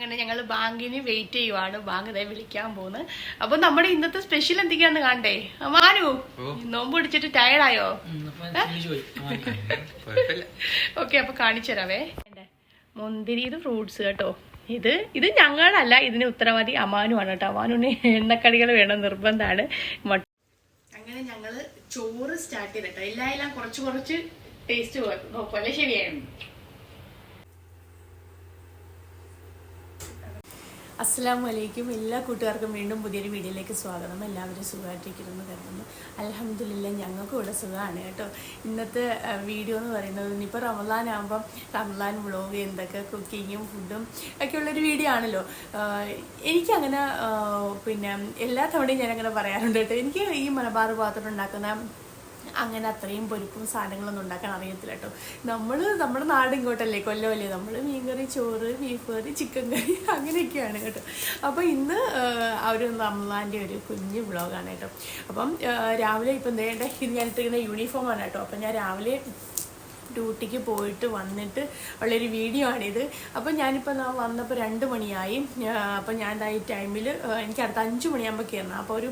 അങ്ങനെ ഞങ്ങൾ ബാങ്കിന് വെയിറ്റ് ചെയ്യുവാണ്. ബാങ്ക് ഇതേ വിളിക്കാൻ പോകുന്നത്. അപ്പൊ നമ്മുടെ ഇന്നത്തെ സ്പെഷ്യൽ എന്തൊക്കെയാന്ന് കാണണ്ടേ? മാനു നോമ്പ് പിടിച്ചിട്ട് ടയർഡായോ? ഓക്കെ, അപ്പൊ കാണിച്ചു തരാവേ. മുന്തിരി, ഇത് ഫ്രൂട്ട്സ് കേട്ടോ. ഇത് ഞങ്ങളല്ല, ഇതിന് ഉത്തരവാദി അമാനുമാണ് കേട്ടോ. അമാനുവിന് എണ്ണക്കടികൾ വേണം, നിർബന്ധമാണ്. അങ്ങനെ ഞങ്ങള് ചോറ് സ്റ്റാർട്ട് ചെയ്തിട്ടോ. എല്ലാം കുറച്ച് ടേസ്റ്റ് നോക്കും അല്ലേ? ശരിയായിരുന്നു. അസ്സലാമു അലൈക്കും. എല്ലാ കൂട്ടുകാർക്കും വീണ്ടും പുതിയൊരു വീഡിയോയിലേക്ക് സ്വാഗതം. എല്ലാവരും സുഖമായിട്ടിരിക്കുന്നു കരുതുന്നു. അൽഹംദുലില്ലാ ഞങ്ങൾക്കും ഇവിടെ സുഖമാണ് കേട്ടോ. ഇന്നത്തെ വീഡിയോ എന്ന് പറയുന്നത് ഇനിയിപ്പോൾ റമദാൻ ആകുമ്പം റമദാൻ വ്ളോഗ്, എന്തൊക്കെ കുക്കിങ്ങും ഫുഡും ഒക്കെ ഉള്ളൊരു വീഡിയോ ആണല്ലോ. എനിക്കങ്ങനെ പിന്നെ എല്ലാ തവണയും ഞാനങ്ങനെ പറയാറുണ്ട് കേട്ടോ. എനിക്ക് ഈ മലബാർ ഭാഗത്തോട്ട് ഉണ്ടാക്കുന്ന അങ്ങനെ അത്രയും പൊരിപ്പും സാധനങ്ങളൊന്നും ഉണ്ടാക്കാൻ അറിയത്തില്ല കേട്ടോ. നമ്മുടെ നാട് ഇങ്ങോട്ടല്ലേ, കൊല്ലമല്ലേ. നമ്മൾ മീൻകറി, ചോറ്, ബീഫ് കറി, ചിക്കൻ കറി അങ്ങനെയൊക്കെയാണ് കേട്ടോ. അപ്പോൾ ഇന്ന് ഒരു റമദാൻ്റെ ഒരു കുഞ്ഞ് വ്ളോഗാണ് കേട്ടോ. അപ്പം രാവിലെ ഇപ്പം ഇത് ഞാനിട്ടിരിക്കുന്ന യൂണിഫോമാണ് കേട്ടോ. അപ്പം ഞാൻ രാവിലെ ഡ്യൂട്ടിക്ക് പോയിട്ട് വന്നിട്ട് ഉള്ളൊരു വീഡിയോ ആണിത്. അപ്പം ഞാനിപ്പോൾ വന്നപ്പോൾ 2 മണിയായി. അപ്പം ഞാൻ ഈ ടൈമിൽ എനിക്ക് അടുത്ത 5 മണിയാകുമ്പോൾ കയറണം. അപ്പോൾ ഒരു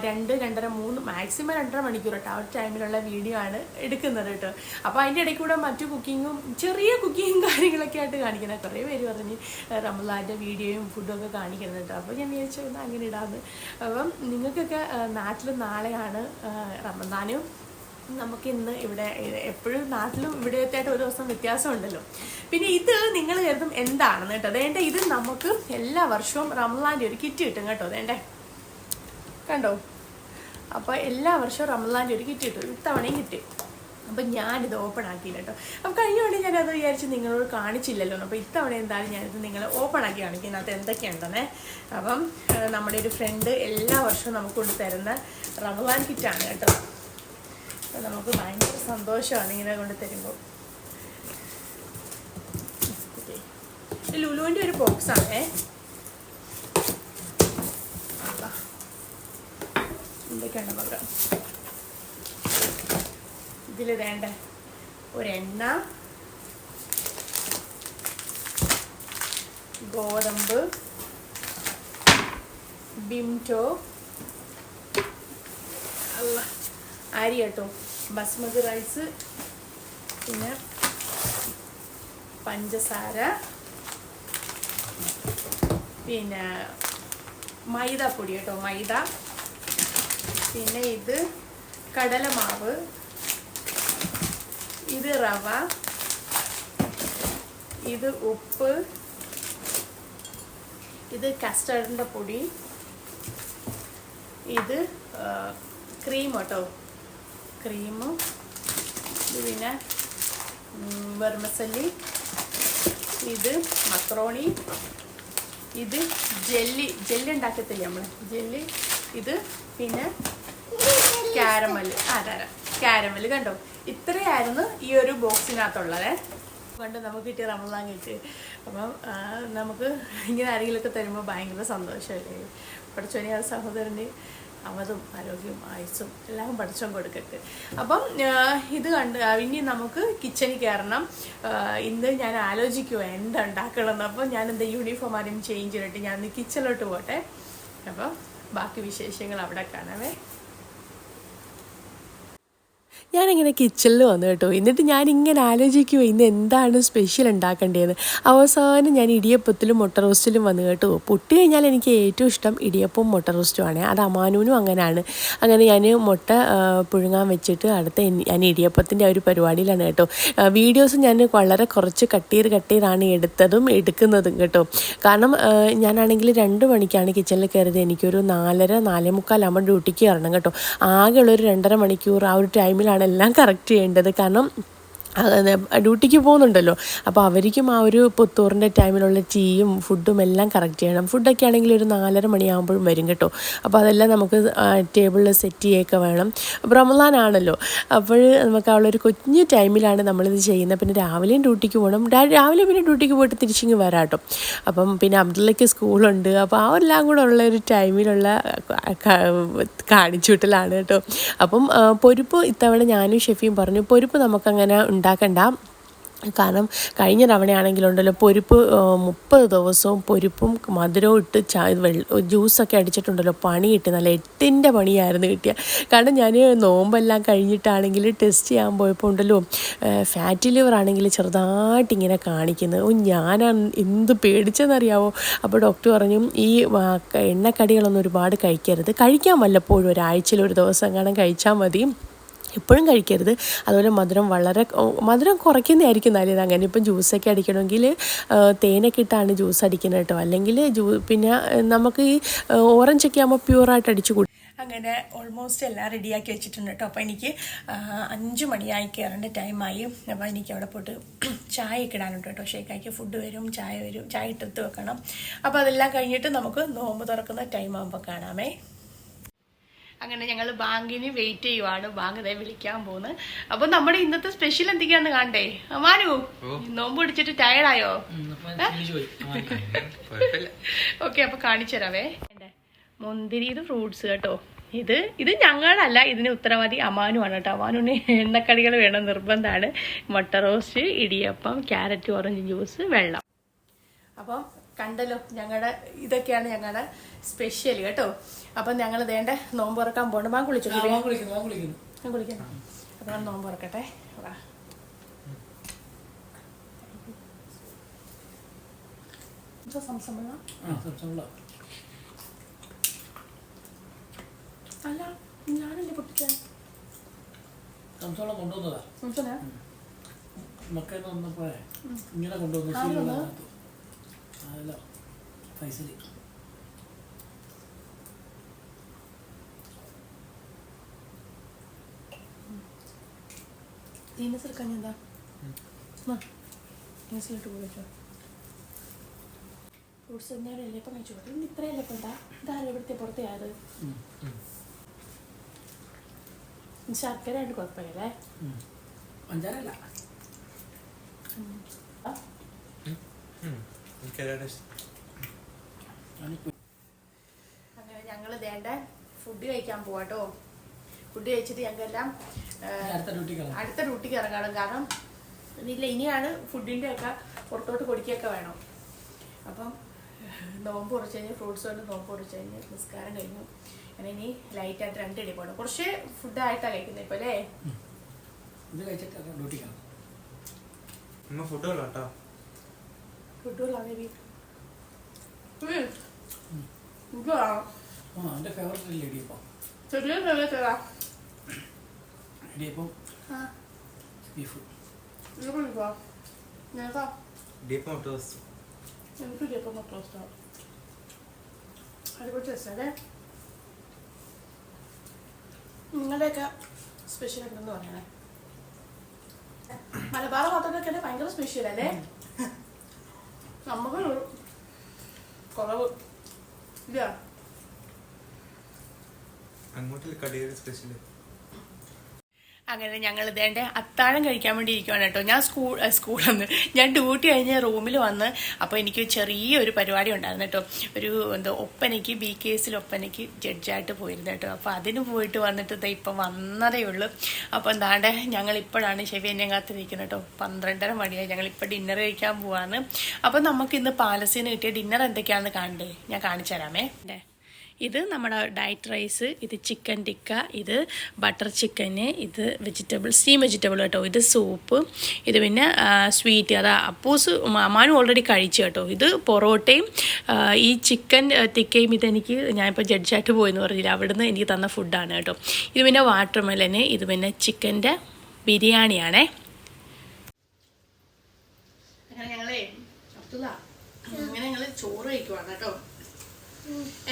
2, 2:30, 3 മാക്സിമം 2.5 മണിക്കൂർ കേട്ടോ. ആ ഒരു ടൈമിലുള്ള വീഡിയോ ആണ് എടുക്കുന്നത് കേട്ടോ. അപ്പോൾ അതിൻ്റെ ഇടയ്ക്ക് കൂടെ മറ്റു കുക്കിങ്ങും ചെറിയ കുക്കിങ്ങും കാര്യങ്ങളൊക്കെ ആയിട്ട് കാണിക്കുന്നത്. കുറേ പേര് പറഞ്ഞ് റമദാൻ്റെ വീഡിയോയും ഫുഡും ഒക്കെ കാണിക്കുന്നത് കേട്ടോ. അപ്പോൾ ഞാൻ വിചാരിച്ചു അങ്ങനെ ഇടാമെന്ന്. അപ്പം നിങ്ങൾക്കൊക്കെ നാട്ടിൽ നാളെയാണ് റമദാനും. നമുക്കിന്ന് ഇവിടെ എപ്പോഴും നാട്ടിലും ഇവിടെയൊക്കെയായിട്ട് ഒരു ദിവസം വ്യത്യാസമുണ്ടല്ലോ. പിന്നെ ഇത് നിങ്ങൾ കരുതും എന്താണെന്ന് കേട്ടോ. അതേണ്ട ഇത് നമുക്ക് എല്ലാ വർഷവും റമദാൻ്റെ ഒരു കിറ്റ് കിട്ടും കേട്ടോ. അതേണ്ടേ കണ്ടോ. അപ്പോൾ എല്ലാ വർഷവും റമദാൻ്റെ ഒരു കിറ്റ് കിട്ടും. ഇത്തവണയും കിട്ടി. അപ്പം ഞാനിത് ഓപ്പൺ ആക്കിയില്ല കേട്ടോ. അപ്പം കഴിഞ്ഞ വണ്ടി ഞാനത് വിചാരിച്ച് നിങ്ങളോട് കാണിച്ചില്ലല്ലോ. അപ്പോൾ ഇത്തവണ എന്തായാലും ഞാനിത് നിങ്ങളെ ഓപ്പൺ ആക്കി കാണിക്കും. ഇതിനകത്ത് എന്തൊക്കെയുണ്ടെന്നേ. അപ്പം നമ്മുടെ ഒരു ഫ്രണ്ട് എല്ലാ വർഷവും നമുക്ക് കൊണ്ട് തരുന്ന റമദാൻ കിറ്റാണ് കേട്ടോ. നമുക്ക് ഭയങ്കര സന്തോഷമാണ് ഇങ്ങനെ കൊണ്ട് തരുമ്പോൾ. ലുലുവിൻ്റെ ഒരു ബോക്സാണേ. എന്തൊക്കെയാണ് നോക്കാം. ഇതിൽ വേണ്ട ഒരെണ്ണ, ഗോതമ്പ്, ബിംറ്റോ, അരി കേട്ടോ, ബസ്മതി റൈസ്, പിന്നെ പഞ്ചസാര, പിന്നെ മൈദാപ്പൊടി കേട്ടോ, മൈദ, പിന്നെ ഇത് കടലമാവ്, ഇത് റവ, ഇത് ഉപ്പ്, ഇത് കസ്റ്റർഡിൻ്റെ പൊടി, ഇത് ക്രീം കേട്ടോ, ക്രീമും, ഇത് പിന്നെ വെർമസല്ലി, ഇത് മക്രോണി, ഇത് ജെല്ലി ഉണ്ടാക്കത്തില്ലേ നമ്മൾ, ജെല്ലി, ഇത് പിന്നെ ക്യാരമൽ കണ്ടോ. ഇത്രയായിരുന്നു ഈ ഒരു ബോക്സിനകത്തുള്ളത്. പണ്ട് നമുക്ക് കിട്ടിയ റമദാൻ കിട്ടി. അപ്പം നമുക്ക് ഇങ്ങനെ ആരെങ്കിലുമൊക്കെ തരുമ്പോൾ ഭയങ്കര സന്തോഷമല്ലേ. പഠിച്ചോനെ ആ സഹോദരന് അവതും ആരോഗ്യവും ആയുസ്സും എല്ലാം പഠിച്ചോൻ കൊടുക്കട്ടെ. അപ്പം ഇത് കണ്ട് ഇനി നമുക്ക് കിച്ചണിൽ കയറണം. ഇന്ന് ഞാൻ ആലോചിക്കുമോ എന്താ ഉണ്ടാക്കണമെന്ന്. അപ്പം ഞാൻ എന്താ യൂണിഫോം ആരും ചേഞ്ച് ചെയ്തിട്ട് ഞാൻ കിച്ചണിലോട്ട് പോട്ടെ. അപ്പം ബാക്കി വിശേഷങ്ങൾ അവിടെ കാണാവേ. ഞാനിങ്ങനെ കിച്ചണിൽ വന്നു കേട്ടോ. എന്നിട്ട് ഞാനിങ്ങനെ ആലോചിക്കുമോ ഇന്ന് എന്താണ് സ്പെഷ്യൽ ഉണ്ടാക്കേണ്ടതെന്ന്. അവസാനം ഞാൻ ഇടിയപ്പത്തിലും മുട്ട റോസ്റ്റിലും വന്നു കേട്ടോ. പൊട്ടി കഴിഞ്ഞാൽ എനിക്ക് ഏറ്റവും ഇഷ്ടം ഇടിയപ്പവും മുട്ട റോസ്റ്റുമാണ്. അത് അമാനുവിനും അങ്ങനെയാണ്. അങ്ങനെ ഞാൻ മുട്ട പുഴുങ്ങാൻ വെച്ചിട്ട് ഞാൻ ഇടിയപ്പത്തിൻ്റെ ഒരു പരിപാടിയിലാണ് കേട്ടോ. വീഡിയോസ് ഞാൻ വളരെ കുറച്ച് കട്ട് ചെയ്താണ് എടുക്കുന്നതും കേട്ടോ. കാരണം ഞാനാണെങ്കിൽ 2 മണിക്കാണ് കിച്ചണിൽ കയറിയത്. എനിക്കൊരു 4:30, 4:45 ആകുമ്പോൾ ഡ്യൂട്ടിക്ക് കയറണം കേട്ടോ. ആകെയുള്ളൊരു 2.5 മണിക്കൂർ ആ ഒരു ടൈമിലാണ് എല്ലാം കറക്റ്റ് ചെയ്യേണ്ടത്. കാരണം ഡ്യൂട്ടിക്ക് പോകുന്നുണ്ടല്ലോ. അപ്പോൾ അവർക്കും ആ ഒരു പുത്തൂറിൻ്റെ ടൈമിലുള്ള ടീയും ഫുഡും എല്ലാം കറക്റ്റ് ചെയ്യണം. ഫുഡൊക്കെ ആണെങ്കിൽ ഒരു 4:30 മണിയാകുമ്പോഴും വരും കേട്ടോ. അപ്പോൾ അതെല്ലാം നമുക്ക് ടേബിളിൽ സെറ്റ് ചെയ്യുകയൊക്കെ വേണം. റമദാനാണല്ലോ. അപ്പോൾ നമുക്ക് ആ ഉള്ളൊരു കുഞ്ഞു ടൈമിലാണ് നമ്മളിത് ചെയ്യുന്നത്. പിന്നെ രാവിലെയും ഡ്യൂട്ടിക്ക് പോകണം. രാവിലെ പിന്നെ ഡ്യൂട്ടിക്ക് പോയിട്ട് തിരിച്ചിങ്ങ് വരാം കേട്ടോ. അപ്പം പിന്നെ അബ്ദുള്ളയ്ക്ക് സ്കൂളുണ്ട്. അപ്പോൾ ആ എല്ലാം കൂടെ ഉള്ള ഒരു ടൈമിലുള്ള കാണിച്ചുവിട്ടലാണ് കേട്ടോ. അപ്പം പൊരിപ്പ് ഇത്തവണ ഞാനും ഷെഫിയും പറഞ്ഞു, പൊരിപ്പ് നമുക്കങ്ങനെ ഉണ്ടാക്കണ്ട, കാരണം കഴിഞ്ഞ തവണയാണെങ്കിലുണ്ടല്ലോ പൊരിപ്പ് 30 ദിവസവും പൊരിപ്പും മധുരവും ഇട്ട് ജ്യൂസൊക്കെ അടിച്ചിട്ടുണ്ടല്ലോ പണി കിട്ടി. നല്ല 8ൻ്റെ പണിയായിരുന്നു കിട്ടിയ. കാരണം ഞാൻ നോമ്പെല്ലാം കഴിഞ്ഞിട്ടാണെങ്കിൽ ടെസ്റ്റ് ചെയ്യാൻ പോയപ്പോൾ ഉണ്ടല്ലോ ഫാറ്റി ലിവർ ആണെങ്കിൽ ചെറുതായിട്ട് ഇങ്ങനെ കാണിക്കുന്നത്. ഞാൻ എന്ത് പേടിച്ചെന്നറിയാവോ. അപ്പോൾ ഡോക്ടർ പറഞ്ഞു ഈ എണ്ണക്കടികളൊന്നും ഒരുപാട് കഴിക്കരുത്, കഴിക്കാൻ വല്ലപ്പോഴും ഒരാഴ്ചയിൽ ഒരു ദിവസം എങ്ങാനും കഴിച്ചാൽ മതി, എപ്പോഴും കഴിക്കരുത്. അതുപോലെ മധുരം കുറയ്ക്കുന്നതായിരിക്കും നല്ലത്. അങ്ങനെ ഇപ്പം ജ്യൂസൊക്കെ അടിക്കണമെങ്കിൽ തേനൊക്കെ ഇട്ടാണ് ജ്യൂസ് അടിക്കുന്നത് കേട്ടോ. അല്ലെങ്കിൽ പിന്നെ നമുക്ക് ഈ ഓറഞ്ചൊക്കെ ആകുമ്പോൾ പ്യൂറായിട്ട് അടിച്ചു കൂട്ടും. അങ്ങനെ ഓൾമോസ്റ്റ് എല്ലാം റെഡിയാക്കി വെച്ചിട്ടുണ്ട് കേട്ടോ. അപ്പോൾ എനിക്ക് 5 മണിയായി കയറേണ്ട ടൈമായി. അപ്പോൾ എനിക്ക് അവിടെ പോയിട്ട് ചായയൊക്കെ ഇടാനുണ്ട് കേട്ടോ. ഷേക്കാക്കി ഫുഡ് വരും, ചായ ഇട്ടെടുത്ത് വെക്കണം. അപ്പോൾ അതെല്ലാം കഴിഞ്ഞിട്ട് നമുക്ക് നോമ്പ് തുറക്കുന്ന ടൈം ആകുമ്പോൾ കാണാമേ. അങ്ങനെ ഞങ്ങൾ ബാങ്കിന് വെയിറ്റ് ചെയ്യുവാണ്. ബാങ്ക് ഇതേ വിളിക്കാൻ പോകുന്നത്. അപ്പൊ നമ്മുടെ ഇന്നത്തെ സ്പെഷ്യൽ എന്തൊക്കെയാന്ന് കാണണ്ടേ? മാനു, നോമ്പ് പിടിച്ചിട്ട് ടയർഡായോ? ഓക്കെ, അപ്പൊ കാണിച്ചു തരാവേ. മുന്തിരി, ഇത് ഫ്രൂട്ട്സ് കേട്ടോ. ഇത് ഞങ്ങളല്ല, ഇതിന് ഉത്തരവാദി അമാനുവാണ് കേട്ടോ. അമാനുവിന് എണ്ണക്കടികൾ വേണം, നിർബന്ധമാണ്. മുട്ട roast, idiyappam, carrot orange juice, വെള്ളം. അപ്പം കണ്ടല്ലോ, ഇതൊക്കെയാണ് ഞങ്ങളുടെ സ്പെഷ്യൽ കേട്ടോ. അപ്പം ഞങ്ങൾ വേണ്ട നോമ്പ് തുറക്കാൻ പോകണം. ബാങ്ക് വിളിച്ചു, ഞാൻ കുളിക്കണം. അപ്പം നോമ്പ് തുറക്കട്ടെ. അല്ല, ഞാനല്ലേ പൊട്ടിക്കാൻ കൊണ്ടുവന്നതാ. മക്കളെ വന്നപ്പോഴേ ഇങ്ങനെ കൊണ്ടുവന്നു. അതല്ല പൈസ എന്താ പോയിട്ടോ. ഫ്രൂട്ട്സ് എന്തായാലും ഇപ്പം കഴിച്ചു കൊടുത്തു. ഇത്രയല്ലേ ഇപ്പം എന്താ ഇതാരും ഇവിടുത്തെ പുറത്തെയായത്. ശർക്കര ആയിട്ട് കുഴപ്പമില്ലേ? പഞ്ചാരല്ല. അങ്ങനെ ഞങ്ങൾ വേണ്ട ഫുഡ് കഴിക്കാൻ പോവാട്ടോ. ഫുഡ് കഴിച്ചിട്ട് ഞങ്ങൾക്കെല്ലാം അടുത്ത ഡ്യൂട്ടിക്ക് ഇറങ്ങണം. കാരണം ഇനിയാണ് ഫുഡിൻ്റെ ഒക്കെ പുറത്തോട്ട് കൊടുക്കുകയൊക്കെ വേണം. അപ്പം നോമ്പ് കുറച്ച് കഴിഞ്ഞ് ഫ്രൂട്ട്സ് കൊണ്ട് നോമ്പ് കുറച്ച് കഴിഞ്ഞ് നിസ്കാരം കഴിഞ്ഞു. അങ്ങനെ ഇനി ലൈറ്റായിട്ട് 2 ഇടി പോകണം. കുറച്ച് ഫുഡായിട്ടാണ് കഴിക്കുന്നത് ഇപ്പൊ അല്ലേ? നിങ്ങളുടെയൊക്കെ സ്പെഷ്യൽ ഉണ്ടെന്ന് പറയണേ. മലബാർ ഭാഗത്തൊക്കെ ഭയങ്കര സ്പെഷ്യൽ അല്ലേ? നമുക്ക് കുറവ് ഇല്ല. അങ്ങോട്ടുള്ള കടിയൊരു സ്പെഷ്യൽ. അങ്ങനെ ഞങ്ങൾ ഇതേണ്ട അത്താഴം കഴിക്കാൻ വേണ്ടി ഇരിക്കുകയാണ് കേട്ടോ. ഞാൻ സ്കൂളിൽ ഞാൻ ഡ്യൂട്ടി കഴിഞ്ഞ് റൂമിൽ വന്ന് അപ്പോൾ എനിക്ക് ചെറിയൊരു പരിപാടി ഉണ്ടായിരുന്നു കേട്ടോ. ഒരു ഒപ്പനയ്ക്ക് BKS ഒപ്പനയ്ക്ക് ജഡ്ജായിട്ട് പോയിരുന്നു കേട്ടോ. അപ്പോൾ അതിന് പോയിട്ട് വന്നിട്ട് ഇപ്പം വന്നതേ ഉള്ളൂ. അപ്പോൾ എന്താണ്ട് ഞങ്ങൾ ഇപ്പോഴാണ് ഷെവി എന്നെ കാത്തിരിക്കുന്നത് കേട്ടോ. 12:30 മണിയായി. ഞങ്ങളിപ്പോൾ ഡിന്നർ കഴിക്കാൻ പോവാണ്. അപ്പോൾ നമുക്ക് ഇന്ന് പാലസിന് കിട്ടിയ ഡിന്നർ എന്തൊക്കെയാണെന്ന് കാണണ്ടേ? ഞാൻ കാണിച്ചു തരാമേ. ഇത് നമ്മുടെ ഡയറ്റ് റൈസ്, ഇത് ചിക്കൻ ടിക്ക, ഇത് ബട്ടർ ചിക്കന്, ഇത് സ്റ്റീം വെജിറ്റബിൾ കേട്ടോ, ഇത് സൂപ്പ്, ഇത് പിന്നെ സ്വീറ്റ്. അതാ അപ്പൂസ് അമ്മാനും ഓൾറെഡി കഴിച്ചു കേട്ടോ. ഇത് പൊറോട്ടയും ഈ ചിക്കൻ ടിക്കയും ഇതെനിക്ക് ഞാനിപ്പോൾ ജഡ്ജായിട്ട് പോയെന്ന് പറഞ്ഞില്ല, അവിടുന്ന് എനിക്ക് തന്ന ഫുഡാണ് കേട്ടോ. ഇത് പിന്നെ വാട്ടർമെലന്, ഇത് പിന്നെ ചിക്കൻ്റെ ബിരിയാണിയാണേ. അങ്ങനെ ഞങ്ങൾ ചോറ് കഴിക്കുവാണ് കേട്ടോ.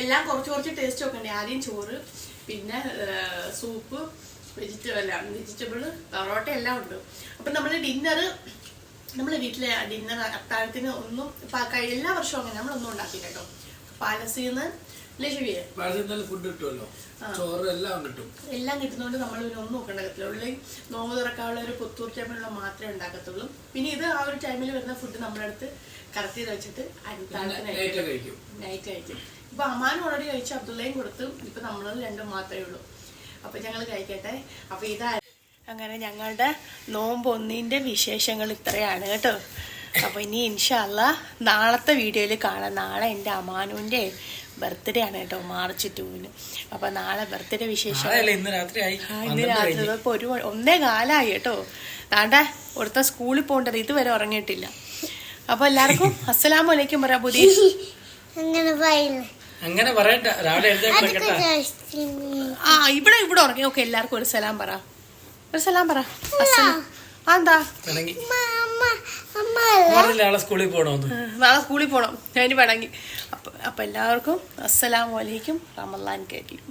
എല്ലാം കുറച്ച് ടേസ്റ്റ് നോക്കണ്ടേ. ആദ്യം ചോറ്, പിന്നെ സൂപ്പ്, വെജിറ്റബിള്, പൊറോട്ട എല്ലാം ഉണ്ട്. അപ്പം നമ്മുടെ വീട്ടിലെ ഡിന്നർ അത്താഴത്തിന് ഒന്നും എല്ലാ വർഷവും അങ്ങനെ നമ്മളൊന്നും ഉണ്ടാക്കില്ല കേട്ടോ. പാലസിന്ന് ഫുഡ് കിട്ടുമല്ലോ, എല്ലാം കിട്ടുന്നതുകൊണ്ട് നമ്മൾ ഒന്നും നോക്കണ്ടകത്തില്ല. ഉള്ളിൽ നോമ്പ് തുറക്കാനുള്ള ഒരു പുത്തൂർ ടൈമിലുള്ള മാത്രമേ ഉണ്ടാക്കത്തുള്ളൂ. പിന്നെ ഇത് ആ ഒരു ടൈമിൽ വരുന്ന ഫുഡ് നമ്മുടെ അടുത്ത് കറക്റ്റ് ചെയ്ത് വെച്ചിട്ട് നൈറ്റ് കഴിക്കും. ഇപ്പൊ അമ്മാനും ഓൾറെഡി കഴിച്ചു, അബ്ദുള്ളയും കൊടുത്തു. ഇപ്പൊ നമ്മൾ 2 മാത്രമേ ഉള്ളൂ. അപ്പൊ ഞങ്ങൾ കഴിക്കട്ടെ. അപ്പൊ അങ്ങനെ ഞങ്ങളുടെ നോമ്പ് ഒന്നിൻ്റെ വിശേഷങ്ങൾ ഇത്രയാണ് കേട്ടോ. അപ്പോൾ ഇനി ഇൻഷാ അല്ലാ നാളത്തെ വീഡിയോയിൽ കാണാം. നാളെ എൻ്റെ അമാനുവിൻ്റെ ബർത്ത്ഡേ ആണ് കേട്ടോ, March 2. അപ്പോൾ നാളെ ബർത്ത്ഡേ വിശേഷം. ഇന്ന് രാത്രി ഇപ്പോൾ 1:15 കേട്ടോ. താണ്ട ഒരുത്ത സ്കൂളിൽ പോകേണ്ടത് ഇതുവരെ ഉറങ്ങിയിട്ടില്ല. അപ്പോൾ എല്ലാവർക്കും അസ്സലാമു അലൈക്കും പറ പുതിയ അങ്ങനെ പറയണ്ട. ഇവിടെ ഉറങ്ങി. ഓക്കെ, എല്ലാവർക്കും ഒരു സലാം പറ. എന്താ നാളെ സ്കൂളിൽ പോണം. ഞാൻ പിണങ്ങി. അപ്പൊ എല്ലാവർക്കും അസ്സലാമു അലൈക്കും. റമളാൻ കരീം.